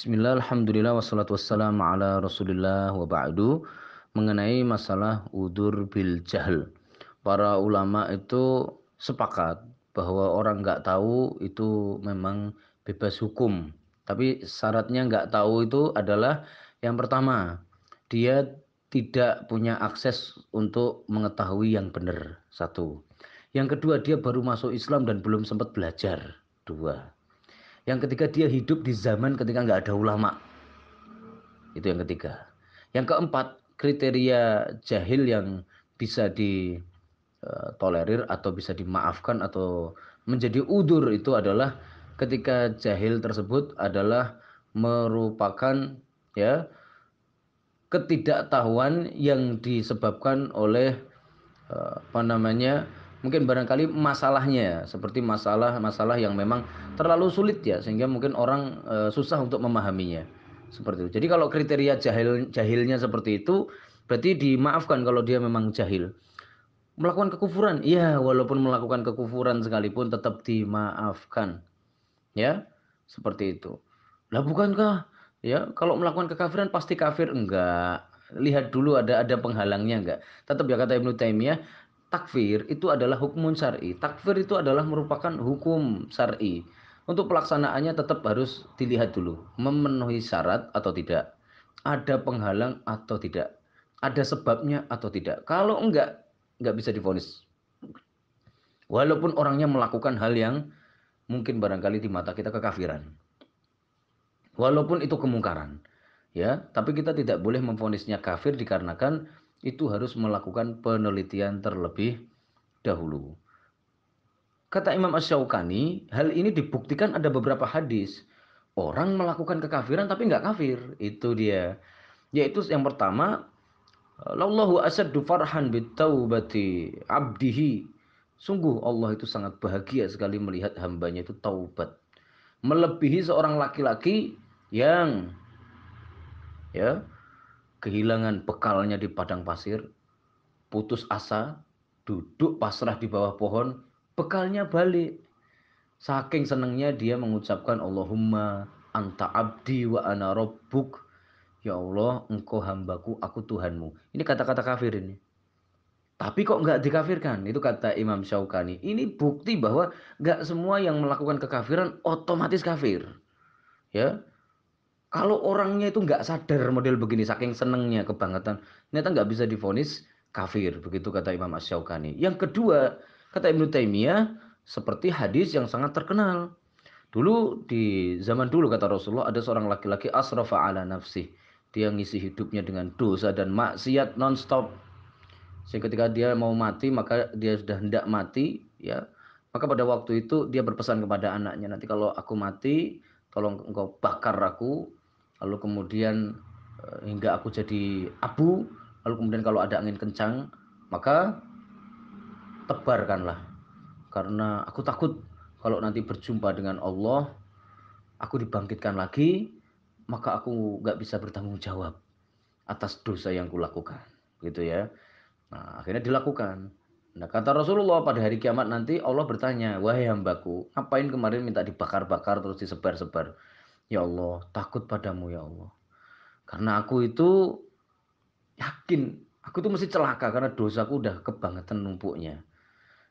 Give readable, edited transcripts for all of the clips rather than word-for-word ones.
Bismillah, alhamdulillah, wassalatu wassalamu ala rasulillah wa ba'du. Mengenai masalah udur bil jahl, para ulama itu sepakat bahwa orang nggak tahu itu memang bebas hukum. Tapi syaratnya nggak tahu itu adalah yang pertama, dia tidak punya akses untuk mengetahui yang benar, satu. Yang kedua, dia baru masuk Islam dan belum sempat belajar, dua. Yang ketiga, dia hidup di zaman ketika nggak ada ulama. Itu yang ketiga. Yang keempat, kriteria jahil yang bisa ditolerir atau bisa dimaafkan atau menjadi udur itu adalah ketika jahil tersebut adalah merupakan ya ketidaktahuan yang disebabkan oleh apa namanya, mungkin barangkali masalahnya seperti masalah-masalah yang memang terlalu sulit ya, sehingga mungkin orang susah untuk memahaminya seperti itu. Jadi kalau kriteria jahilnya seperti itu, berarti dimaafkan kalau dia memang jahil. Melakukan kekufuran, iya, walaupun melakukan kekufuran sekalipun tetap dimaafkan, ya, seperti itu. Lah bukankah ya kalau melakukan kekafiran pasti kafir? Enggak. Lihat dulu ada penghalangnya enggak. Tetap ya kata Ibnu Taimiyah, takfir itu adalah hukum syar'i. Takfir itu adalah merupakan hukum syar'i. Untuk pelaksanaannya tetap harus dilihat dulu, memenuhi syarat atau tidak. Ada penghalang atau tidak. Ada sebabnya atau tidak. Kalau enggak bisa divonis. Walaupun orangnya melakukan hal yang mungkin barangkali di mata kita kekafiran. Walaupun itu kemungkaran, ya, tapi kita tidak boleh memvonisnya kafir dikarenakan itu harus melakukan penelitian terlebih dahulu. Kata Imam Asy-Syaukani, hal ini dibuktikan ada beberapa hadis. Orang melakukan kekafiran tapi nggak kafir, itu dia. Yaitu yang pertama, Lallahu asaddu farhan bitaubati abdihi. Sungguh Allah itu sangat bahagia sekali melihat hambanya itu taubat. Melebihi seorang laki-laki yang ya kehilangan bekalnya di padang pasir, putus asa, duduk pasrah di bawah pohon, bekalnya balik. Saking senangnya dia mengucapkan Allahumma anta abdi wa ana rabbuk. Ya Allah, engkau hambaku, aku Tuhanmu. Ini kata-kata kafir ini. Tapi kok nggak dikafirkan? Itu kata Imam Syaukani. Ini bukti bahwa nggak semua yang melakukan kekafiran otomatis kafir. Ya, kalau orangnya itu nggak sadar model begini, saking senengnya kebangetan, ternyata nggak bisa divonis kafir. Begitu kata Imam Asy-Syaukani. Yang kedua, kata Ibnu Taimiyah, seperti hadis yang sangat terkenal. Dulu di zaman dulu kata Rasulullah ada seorang laki-laki asrafa ala nafsih. Dia ngisi hidupnya dengan dosa dan maksiat nonstop. Sehingga ketika dia mau mati, maka dia sudah hendak mati, ya. Maka pada waktu itu dia berpesan kepada anaknya, nanti kalau aku mati, tolong engkau bakar aku, lalu kemudian hingga aku jadi abu, lalu kemudian kalau ada angin kencang, maka tebarkanlah. Karena aku takut kalau nanti berjumpa dengan Allah, aku dibangkitkan lagi, maka aku nggak bisa bertanggung jawab atas dosa yang kulakukan, gitu ya. Nah, akhirnya dilakukan. Nah, kata Rasulullah pada hari kiamat nanti Allah bertanya, wahai hambaku, ngapain kemarin minta dibakar-bakar terus disebar-sebar? Ya Allah, takut padamu ya Allah. Karena aku itu yakin, aku tuh mesti celaka karena dosaku udah kebangetan numpuknya.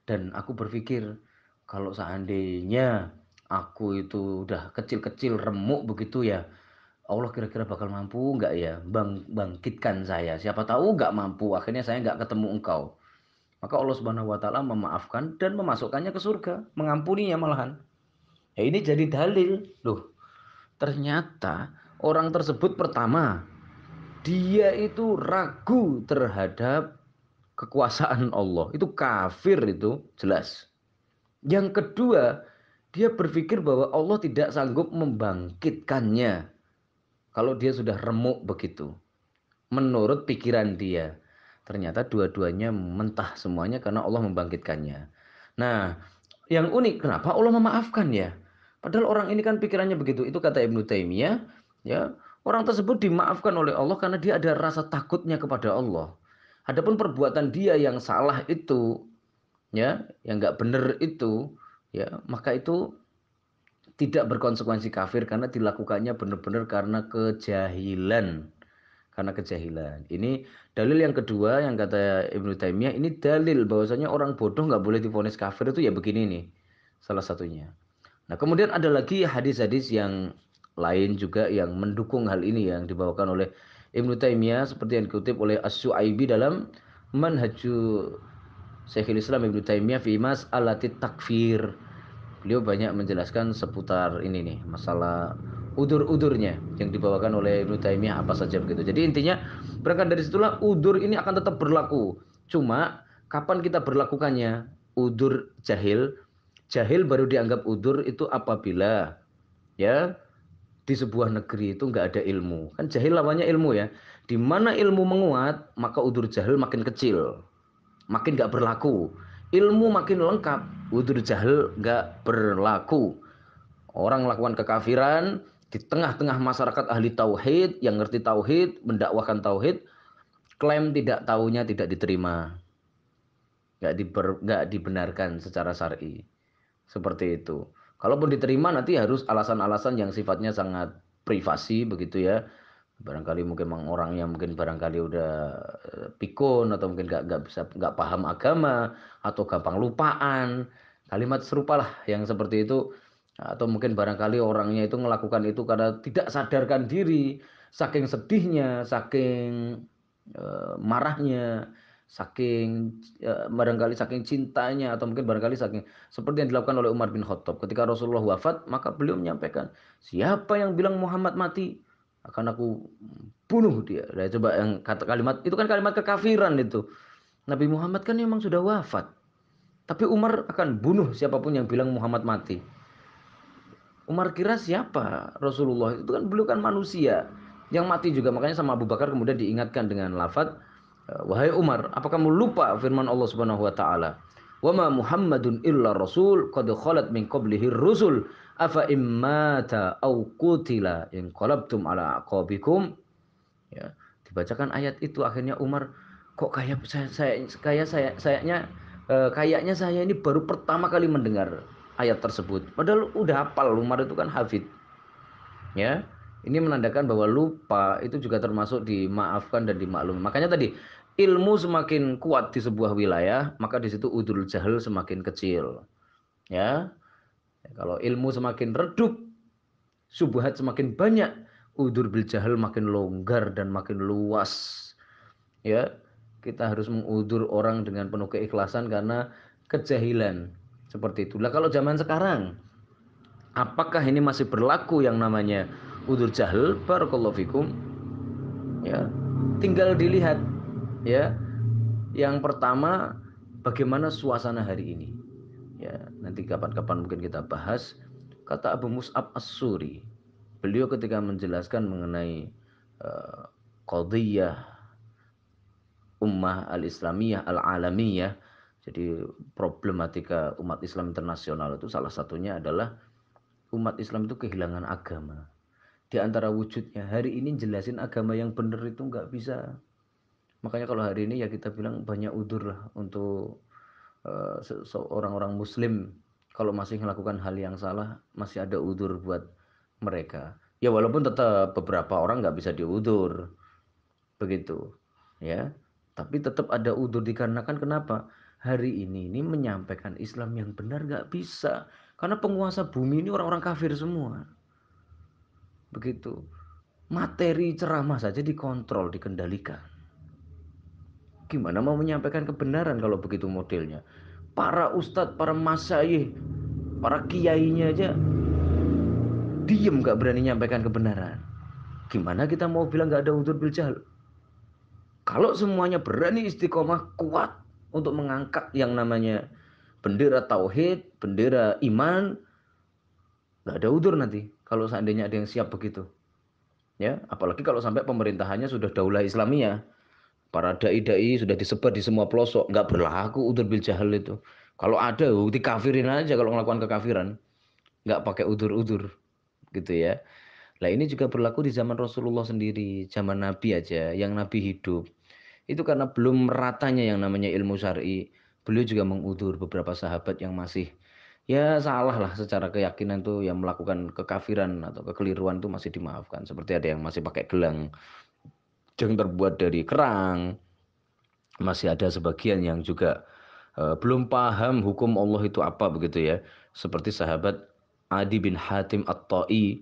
Dan aku berpikir, kalau seandainya aku itu udah kecil-kecil remuk begitu ya, Allah kira-kira bakal mampu nggak ya bangkitkan saya? Siapa tahu nggak mampu, akhirnya saya nggak ketemu engkau. Maka Allah Subhanahu wa taala memaafkan dan memasukkannya ke surga, mengampuninya malahan. Ya ini jadi dalil. Loh, ternyata orang tersebut pertama, dia itu ragu terhadap kekuasaan Allah. Itu kafir itu, jelas. Yang kedua, dia berpikir bahwa Allah tidak sanggup membangkitkannya kalau dia sudah remuk begitu. Menurut pikiran dia. Ternyata dua-duanya mentah semuanya karena Allah membangkitkannya. Nah, yang unik kenapa Allah memaafkan ya? Padahal orang ini kan pikirannya begitu. Itu kata Ibnu Taimiyah, ya. Orang tersebut dimaafkan oleh Allah karena dia ada rasa takutnya kepada Allah. Adapun perbuatan dia yang salah itu, ya, yang nggak benar itu, ya, maka itu tidak berkonsekuensi kafir karena dilakukannya benar-benar karena kejahilan. Karena kejahilan. Ini dalil yang kedua yang kata Ibnu Taimiyah, ini dalil bahwasanya orang bodoh nggak boleh divonis kafir itu ya begini nih. Salah satunya. Nah, kemudian ada lagi hadis-hadis yang lain juga yang mendukung hal ini yang dibawakan oleh Ibnu Taimiyah seperti yang dikutip oleh As-Su'aibi dalam Manhaju Syekhul Islam Ibnu Taimiyah fi mas'alati takfir. Beliau banyak menjelaskan seputar ini nih, masalah udur-udurnya yang dibawakan oleh Ibnu Taimiyah apa saja begitu. Jadi intinya berangkat dari situlah udur ini akan tetap berlaku. Cuma kapan kita berlakukannya? Udur jahil, jahil baru dianggap udur itu apabila ya di sebuah negeri itu nggak ada ilmu. Kan jahil lawannya ilmu ya. Di mana ilmu menguat, maka udur jahil makin kecil, makin nggak berlaku. Ilmu makin lengkap, udur jahil nggak berlaku. Orang melakukan kekafiran di tengah-tengah masyarakat ahli tauhid yang ngerti tauhid, mendakwahkan tauhid, klaim tidak tahunya tidak diterima, nggak dibenarkan secara syar'i. Seperti itu. Kalaupun diterima nanti harus alasan-alasan yang sifatnya sangat privasi begitu ya. Barangkali mungkin memang orang yang mungkin barangkali udah pikun atau mungkin nggak paham agama atau gampang lupaan. Kalimat serupa lah yang seperti itu, atau mungkin barangkali orangnya itu melakukan itu karena tidak sadarkan diri, saking sedihnya, saking marahnya, saking barangkali saking cintanya, atau mungkin barangkali saking seperti yang dilakukan oleh Umar bin Khattab ketika Rasulullah wafat, maka beliau menyampaikan, siapa yang bilang Muhammad mati akan aku bunuh dia. Nah, coba yang kata kalimat itu kan kalimat kekafiran itu. Nabi Muhammad kan memang sudah wafat, tapi Umar akan bunuh siapapun yang bilang Muhammad mati. Umar kira siapa Rasulullah? Itu kan beliau kan manusia yang mati juga. Makanya sama Abu Bakar kemudian diingatkan dengan lafaz, wahai Umar, apakah kamu lupa firman Allah Subhanahu wa taala? Wa ma Muhammadun illa rasul qad khalat min qablihi rusul afa immata aw qutila in qalabtum ala aqabikum. Ya, dibacakan ayat itu akhirnya Umar, kok kayak kayaknya saya ini baru pertama kali mendengar ayat tersebut. Padahal udah hafal, Umar itu kan hafid. Ya, ini menandakan bahwa lupa itu juga termasuk dimaafkan dan dimaklumi. Makanya tadi ilmu semakin kuat di sebuah wilayah, maka di situ udul jahil semakin kecil. Ya, kalau ilmu semakin redup, syubhat semakin banyak, udur bil jahil makin longgar dan makin luas. Ya, kita harus mengudur orang dengan penuh keikhlasan karena kejahilan. Seperti itulah kalau zaman sekarang. Apakah ini masih berlaku yang namanya udur jahil? Barakallahu fikum. Ya, tinggal dilihat ya. Yang pertama, bagaimana suasana hari ini? Ya, nanti kapan-kapan mungkin kita bahas. Kata Abu Mus'ab As-Suri, beliau ketika menjelaskan mengenai qadhiyah ummah al-islamiyah al-alamiyah, jadi problematika umat Islam internasional itu salah satunya adalah umat Islam itu kehilangan agama. Di antara wujudnya hari ini jelasin agama yang benar itu nggak bisa. Makanya kalau hari ini ya kita bilang banyak udur lah untuk orang-orang muslim. Kalau masih melakukan hal yang salah, masih ada udur buat mereka. Ya walaupun tetap beberapa orang nggak bisa diudur. Begitu. Ya. Tapi tetap ada udur dikarenakan kenapa? Hari ini menyampaikan Islam yang benar nggak bisa. Karena penguasa bumi ini orang-orang kafir semua. Begitu. Materi ceramah saja dikontrol, dikendalikan. Gimana mau menyampaikan kebenaran kalau begitu modelnya? Para ustadz, para masyayikh, para kiainya aja diem gak berani menyampaikan kebenaran. Gimana kita mau bilang gak ada udzur bil jahl? Kalau semuanya berani istiqomah kuat untuk mengangkat yang namanya bendera tauhid, bendera iman, gak ada udzur nanti kalau seandainya ada yang siap begitu. Ya, apalagi kalau sampai pemerintahannya sudah daulah Islamiyah. Para dai-dai sudah disebar di semua pelosok, nggak berlaku udzur bil jahl itu. Kalau ada, dikafirin aja kalau melakukan kekafiran, nggak pakai udzur-udzur, gitu ya. Nah ini juga berlaku di zaman Rasulullah sendiri, zaman Nabi aja, yang Nabi hidup. Itu karena belum meratanya yang namanya ilmu syar'i, beliau juga mengudur beberapa sahabat yang masih ya salah lah secara keyakinan tuh yang melakukan kekafiran atau kekeliruan itu masih dimaafkan. Seperti ada yang masih pakai gelang yang terbuat dari kerang, masih ada sebagian yang juga belum paham hukum Allah itu apa begitu ya. Seperti sahabat Adi bin Hatim At-Ta'i,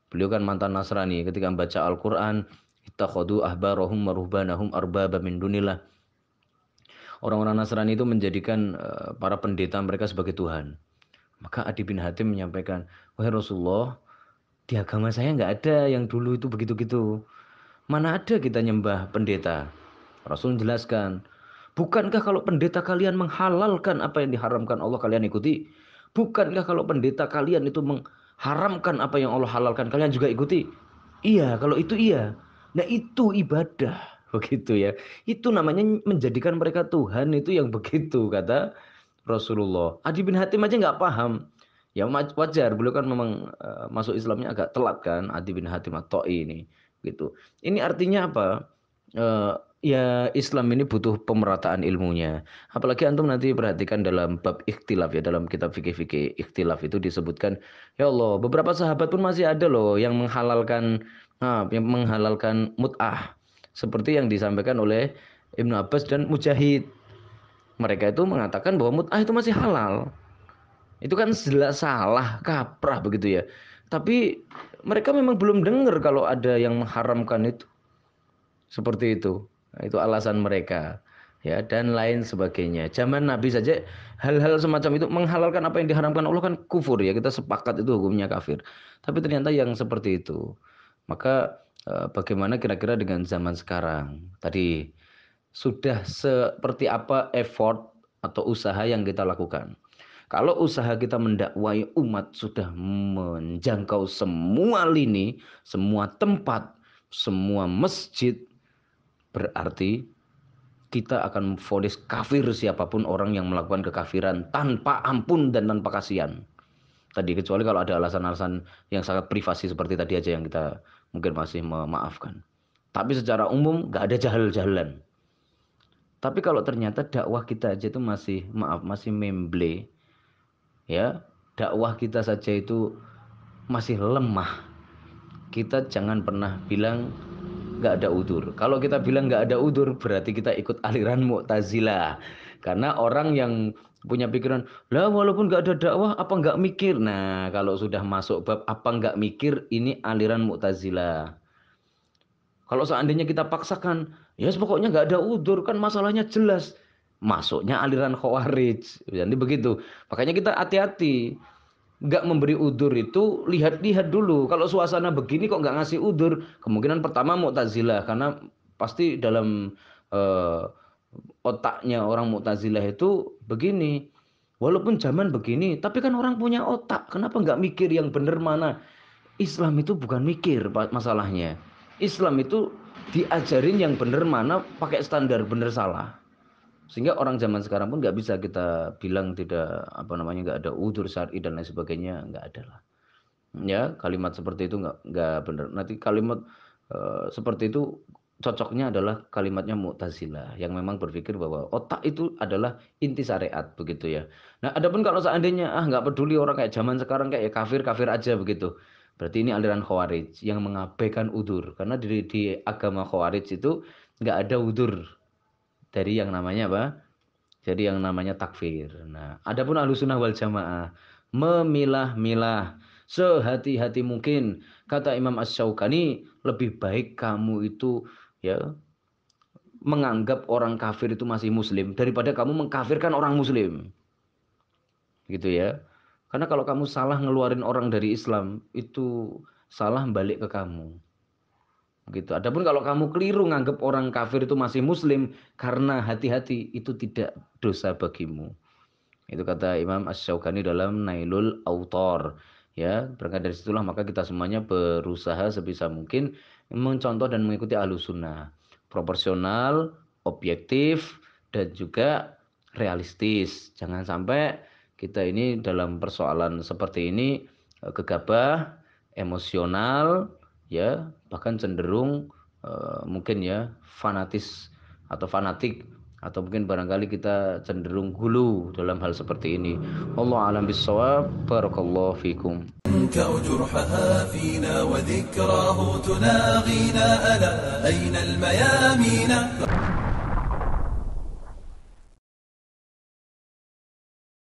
beliau kan mantan Nasrani, ketika membaca Al-Qur'an, ittakhadhu ahbarahum wa ruhbanahum arbaba min dunillah. Orang-orang Nasrani itu menjadikan para pendeta mereka sebagai Tuhan. Maka Adi bin Hatim menyampaikan, wahai Rasulullah, di agama saya nggak ada yang dulu itu begitu-gitu. Mana ada kita nyembah pendeta? Rasul menjelaskan, bukankah kalau pendeta kalian menghalalkan apa yang diharamkan Allah kalian ikuti? Bukankah kalau pendeta kalian itu mengharamkan apa yang Allah halalkan kalian juga ikuti? Iya, kalau itu iya. Nah itu ibadah, begitu ya. Itu namanya menjadikan mereka Tuhan, itu yang begitu kata Rasulullah. Adi bin Hatim aja nggak paham. Ya wajar, beliau kan memang masuk Islamnya agak telat kan, Adi bin Hatim At-Ta'i ini, gitu. Ini artinya apa? Eh, ya Islam ini butuh pemerataan ilmunya. Apalagi antum nanti perhatikan dalam bab ikhtilaf ya, dalam kitab fikih-fikih ikhtilaf itu disebutkan, ya Allah, beberapa sahabat pun masih ada loh yang menghalalkan mut'ah. Seperti yang disampaikan oleh Ibnu Abbas dan Mujahid. Mereka itu mengatakan bahwa mut'ah itu masih halal. Itu kan jelas salah, kaprah begitu ya. Tapi mereka memang belum dengar kalau ada yang mengharamkan itu. Seperti itu. Nah, itu alasan mereka. Ya, dan lain sebagainya. Zaman Nabi saja hal-hal semacam itu menghalalkan apa yang diharamkan Allah kan kufur ya. Kita sepakat itu hukumnya kafir. Tapi ternyata yang seperti itu. Maka bagaimana kira-kira dengan zaman sekarang? Tadi sudah seperti apa effort atau usaha yang kita lakukan? Kalau usaha kita mendakwai umat sudah menjangkau semua lini, semua tempat, semua masjid, berarti kita akan memvonis kafir siapapun orang yang melakukan kekafiran tanpa ampun dan tanpa kasihan. Tadi kecuali kalau ada alasan-alasan yang sangat privasi seperti tadi aja yang kita mungkin masih memaafkan. Tapi secara umum nggak ada jahil-jahilan. Tapi kalau ternyata dakwah kita aja itu masih memble, ya dakwah kita saja itu masih lemah, kita jangan pernah bilang nggak ada udur. Kalau kita bilang nggak ada udur berarti kita ikut aliran Mu'tazilah, karena orang yang punya pikiran lah walaupun nggak ada dakwah apa nggak mikir, nah kalau sudah masuk bab apa nggak mikir ini aliran Mu'tazilah. Kalau seandainya kita paksakan, ya yes, pokoknya nggak ada udur kan masalahnya jelas. Masuknya aliran Khawarij. Jadi begitu. Makanya kita hati-hati. Nggak memberi udur itu lihat-lihat dulu. Kalau suasana begini kok nggak ngasih udur, kemungkinan pertama Mu'tazilah. Karena pasti dalam eh, otaknya orang Mu'tazilah itu begini. Walaupun zaman begini, tapi kan orang punya otak. Kenapa nggak mikir yang benar mana? Islam itu bukan mikir masalahnya. Islam itu diajarin yang benar mana pakai standar benar salah. Sehingga orang zaman sekarang pun nggak bisa kita bilang tidak apa namanya nggak ada udzur syar'i dan lain sebagainya, nggak ada lah. Ya kalimat seperti itu nggak benar. Nanti kalimat seperti itu cocoknya adalah kalimatnya Mu'tazilah yang memang berpikir bahwa otak itu adalah inti syariat begitu ya. Nah, adapun kalau seandainya nggak peduli orang kayak zaman sekarang kayak kafir kafir aja begitu. Berarti ini aliran Khawarij yang mengabaikan udur karena di agama Khawarij itu nggak ada udur dari yang namanya apa? Jadi yang namanya takfir. Nah, adapun Ahlussunnah wal Jamaah memilah-milah sehati-hati mungkin. Kata Imam Asy-Syaukani, lebih baik kamu itu ya menganggap orang kafir itu masih muslim daripada kamu mengkafirkan orang muslim. Gitu ya. Karena kalau kamu salah ngeluarin orang dari Islam, itu salah balik ke kamu. Gitu. Adapun kalau kamu keliru nganggap orang kafir itu masih muslim karena hati-hati itu tidak dosa bagimu. Itu kata Imam Asy-Syaukani dalam Nailul Autor. Ya, berangkat dari situlah maka kita semuanya berusaha sebisa mungkin mencontoh dan mengikuti Ahlus Sunnah. Proporsional, objektif, dan juga realistis. Jangan sampai kita ini dalam persoalan seperti ini gegabah, emosional, ya, bahkan cenderung mungkin ya fanatis atau fanatik atau mungkin barangkali kita cenderung gulu dalam hal seperti ini. Wallahu a'lam bishawab. Barakallahu fikum. جرحها فينا وذكراه تناغينا ألا أين الميامين